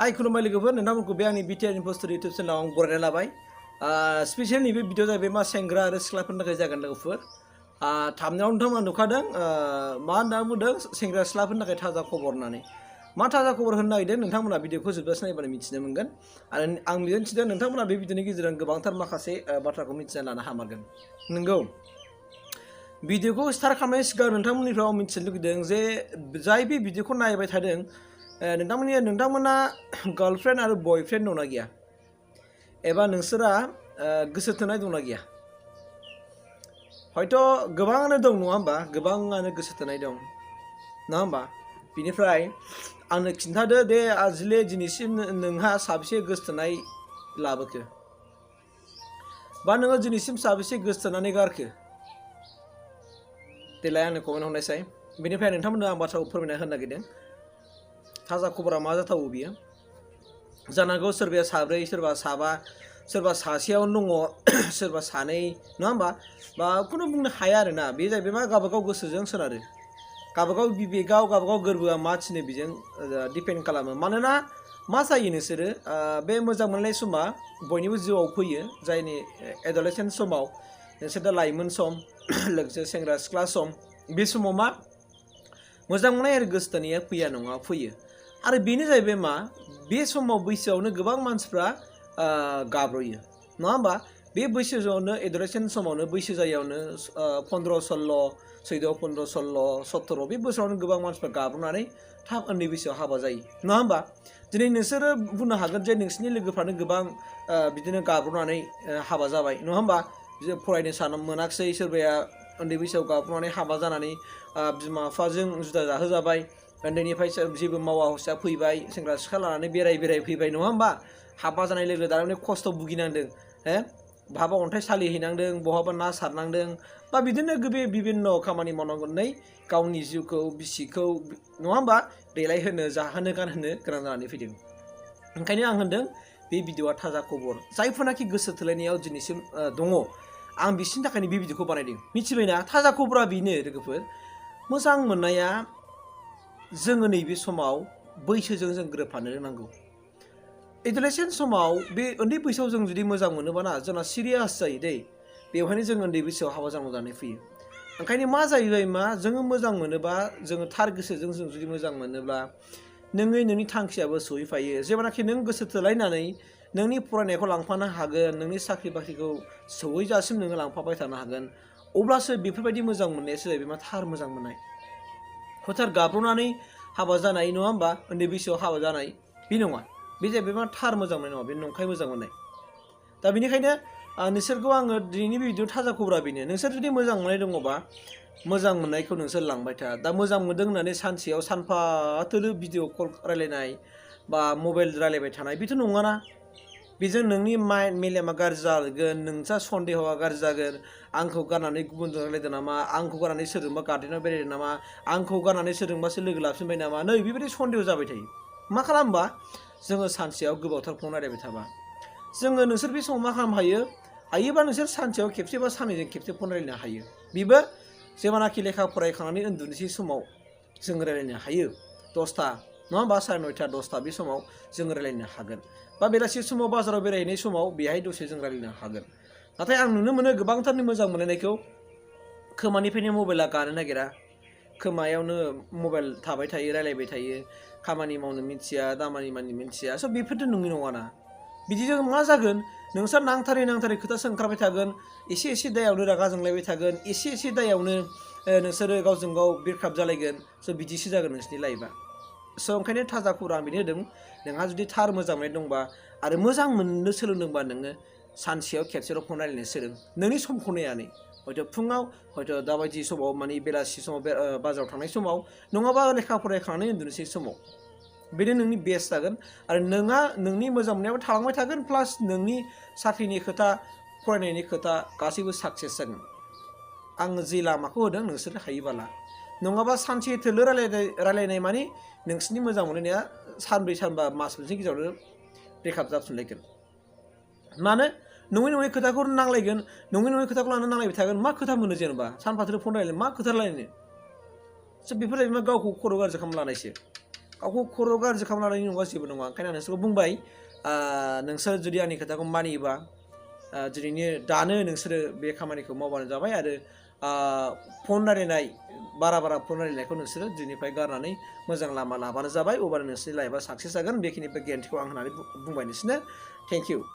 Hai खुलुमबाय लोगोफोर नोंथांमोनखौ बे आंनि Btrinfostudio YouTube चेनेलाव आं बरायना लाबाय स्पेशल नैबे भिडिअ जाहैबाय मा सेंग्रा आरो सिख्लाफोरनि थाखाय जागोन लोगोफोर थामनायाव नोंथांमोना नुखादों मा होनना बुंदों सेंग्रा सिख्लाफोरनि थाखाय थाजा खबर होननानै मा थाजा खबर होनो नागिरदों नोंथांमोना भिडिअखौ जोबजासिम नायबानो मिथिनो मोनगोन आरो आं मिजिंथिदों नोंथांमोना बे भिडिअनि गेजेरजों गोबांथार माखासे बाथ्राखौ मिथिना लानो हामारगोन नंगौ भिडिअखौ स्टार्ट खालामनायनि सिगां नोंथांमोननिफ्राय आं मिथिनो लुगैदों जे जाय बे भिडिअखौ नायबाय थादों नोंथांमोना गार्लफ्रेन्ड आरो बयफ्रेन्ड दंना गैया एबा नोंसोरा गोसो थोनाय दंना गैया हयथ' गोबाङानो दं नङा होमबा गोबाङानो गोसो थोनाय दं नङा होमबा बिनिफ्राय आंनो खिन्थादो दे आजिले दिनैसिम नोंहा साबेसे गोसो थोनाय लाबोखो बा नोङो दिनैसिम साबेसे गोसो थोनानै गारखो देलाय आंनो कमेन्ट हरनायसाय बेनिफ्राय नोंथांमोननो आं बाथ्राखौ फोरमायना होनो नागिरदों थाजा खबरा मा जाथावो बियो जानांगौ सोरबाया साब्रै सोरबा साबा सोरबा सासेयावनो दङ सोरबा सानै नङा होमबा बा खुनु बुंनो हाया आरोना बे जाहैबाय मा गावबागाव गोसोजों सोनारो गावबागाव बिबेगाव गावबागाव गोरबोआ मा थिनो बेजों डिपेन्ड खालामो मानोना मा जायो नोंसोरो बे मोजां मोननाय समा बयनिबो जिउआव फैयो जायनि एडलेसेन्ट समाव नोंसोर दा लाइमोन सम लोगोसे सेंग्रा सिख्ला सम बे समाव मा मोजां मोननाय आरो गोसो थोनाया फैया नङा फैयो आरो बेनो जाहैबाय मा बे समाव बैसोआवनो गोबां मानसिफ्रा गाब्रयो नङा होमबा बे बैसोआवनो एडलेसेन्ट समावनो बैसो जायैयावनो 15-16 14-15-16 17 बे बोसोरावनो गोबां मानसिफ्रा गाब्रनानै थाब उन्दै बैसोआव हाबा जायो नङा होमबा दिनै नोंसोरो बुंनो हागोन जे नोंसिनि लोगोफ्रानो गोबां बिदिनो गाब्रनानै हाबा जाबाय नङा होमबा फरायनो सानो मोनाखिसै सोरबाया उन्दै बैसोआव गाब्रनानै हाबा जानानै बिमा बिफाजों जुदा जाहोजाबाय उन्दैनिफ्राय जेबो मावा हसिया फैबाय सेंग्रा सिख्ला लानानै बेराय फैबाय नङा होमबा हाबा जानाय लोगो दानानै खस्थ' भुगिनांदों बहाबा अन्थाइ सालिहैनांदों बहाबा ना सारनांदों बा बिदिनो बिभिन्न खामानि मावनांगौनै गावनि जिउखौ बिसिखौ नङा होमबा देलायहोनो जाहोनो गानहोनो गोनां जानानै फैदों ओंखायनो आं होनदों बे भिडिअआ थाजा खबर जायफोरनाखि गोसो थोलायनायाव दिनैसिम दङ आं बिसिनि थाखायनो बे भिडिअखौ बानायदों मिथिबायना थाजा खबरा बेनो लोगोफोर मोजां मोननाया जोङो नैबे समाव बैसोजों जों गोरोबफानो रोंनांगौ एडलेसेन्ट समाव बे उन्दै बैसोआव जों जुदि मोजां मोनोबाना जोंना सिरियास जायो दै बेवहायनो जों उन्दै बैसोआव हाबा जानांगौ जानानै फैयो ओंखायनो मा जाहैबाय मा जोङो मोजां मोनोबा जोङो थार गोसोजों जों जुदि मोजां मोनोब्ला नोंनि थांखियाबो सहैफायो जेब्लानाखि नों गोसो थोलायनानै नोंनि फरायनायखौ लांफानो हागोन नोंनि साख्रि बाख्रिखौ सहैजासिम नोङो लांफाबाय थानो हागोन अब्लासो बेफोरबायदि मोजां मोननायासो जाहैबाय मा थार मोजां मोननाय हथार गाब्रनानै हाबा जानाय नङा होमबा उन्दै बैसोआव हाबा जानाय बे नङा बे जाहैबाय मा थार मोजां मोननाय नङा बे नंखाय मोजां मोननाय दा बेनिखायनो नोंसोरखौ आङो दिनैनि भिडिअ थाजा खबरा बेनो नोंसोर जुदि मोजां मोननाय दङबा मोजां मोननायखौ नोंसोर लांबाय था दा मोजां मोनदों होननानै सानसेयाव सानफा थोलो भिडिअ कल रायलायनाय बा मबाइल रायलायबाय थानाय बेथ' नङाना बेजों नोंनि माइन्ड मेलेमा गाज्रि जागोन नोंसा सन्देहआ गाज्रि जागोन आंखौ गारनानै गुबुनजों रायलायदों नामा आंखौ गारनानै सोरजोंबा गार्डेनाव बेरायदों नामा आंखौ गारनानै सोरजोंबासो लोगो लाफिनबाय नामा नै बेबायदि सन्देह जाबाय थायो मा खालामबा जोङो सानसेयाव गोबावथार फन रायलायबाय थाबा जोङो नोंसोर बे समाव मा खालामनो हायोबा नोंसोर सानसेयाव खेबसे बा साननैजों खेबसे फन रायलायनो हायो बेबो जेब्लानाखि लेखा फरायखांनानै उन्दुनोसै समाव जों रायलायनो हायो 10ता नङा होमबा 9:30 10ता बे समाव जों रायलायनो हागोन बा बेलासि समाव बाजाराव बेरायहैनाय समाव बेहाय दसे जों रायलायनो हागोन नाथाय आं नुनो मोनो गोबांथारनि मोजां मोननायखौ खोमानिफ्रायनो मबाइला गानो नागिरा खोमायावनो मबाइल थाबाय थायो रायलायबाय थायो खामानि मावनो मिथिया दामानि मानि मिथिया स' बेफोरथ' नोंनि नङाना बिदिजों मा जागोन नोंसोर नांथारै खोथासो ओंखारबाय थागोन एसे दायावनो रागा जोंलायबाय थागोन एसे दायावनो नोंसोरो गावजों गाव बिरखाब जालायगोन स' बिदिसो जागोन नोंसोरनि लाइफआ स' ओंखायनो थाजा खौरां आं बेनो होदों नोंहा जुदि थार मोजां मोननाय दंबा आरो मोजां मोननो सोलोंदोंबा नोङो सानसेयाव खेबसेल' फन रायलायनो सोलों नोंनि समखौ नायनानै हयथ' फुङाव हयथ' दाबायदि समाव माने बेलासि समाव बाजाराव थांनाय समाव नङाबा लेखा फरायखांनानै उन्दुनोसै समाव बेनो नोंनि बेस्ट जागोन आरो नोंहा नोंनि मोजां मोननायाबो थालांबाय थागोन प्लास नोंनि साख्रिनि खोथा फरायनायनि खोथा गासैबो साक्सेस जागोन आङो जे लामाखौ होदों नोंसोर हायोबाला नङाबा सानसे थोलो रायलायनाय माने नोंसिनि मोजां मोननाया सानब्रै सानबा मास मोनसे गेजेरावनो ब्रेकआप जाफिनलायगोन मानो नङै खोथाखौ नांलायगोन नङै खोथाखौ लानानै नांलायबाय थागोन मा खोथा मोनो जेनेबा सानफा थोलो फन रायलायनो मा खोथा रायलायनो स' बेफोर जाहैबाय गावखौ खर' गाज्रि खालामना लानायसो गावखौ खर' गाज्रि खालामनानै नङा जेबो नङा ओंखायनो आं नोंसोरखौ बुंबाय नोंसोर जुदि आंनि खोथाखौ मानियोबा दिनैनि दानो नोंसोरो बे खामानिखौ मावबानो जाबाय आरो फन रायलायनाय बारा फन रायलायनायखौ नोंसोरो दिनैनिफ्राय गारनानै मोजां लामा लाबानो जाबाय अब्लानो नोंसोरनि लाइफआ साक्सेस जागोन बेखिनि गियानथिखौ आं होननानै बुंबाय नोंसोरनो थेंक इउ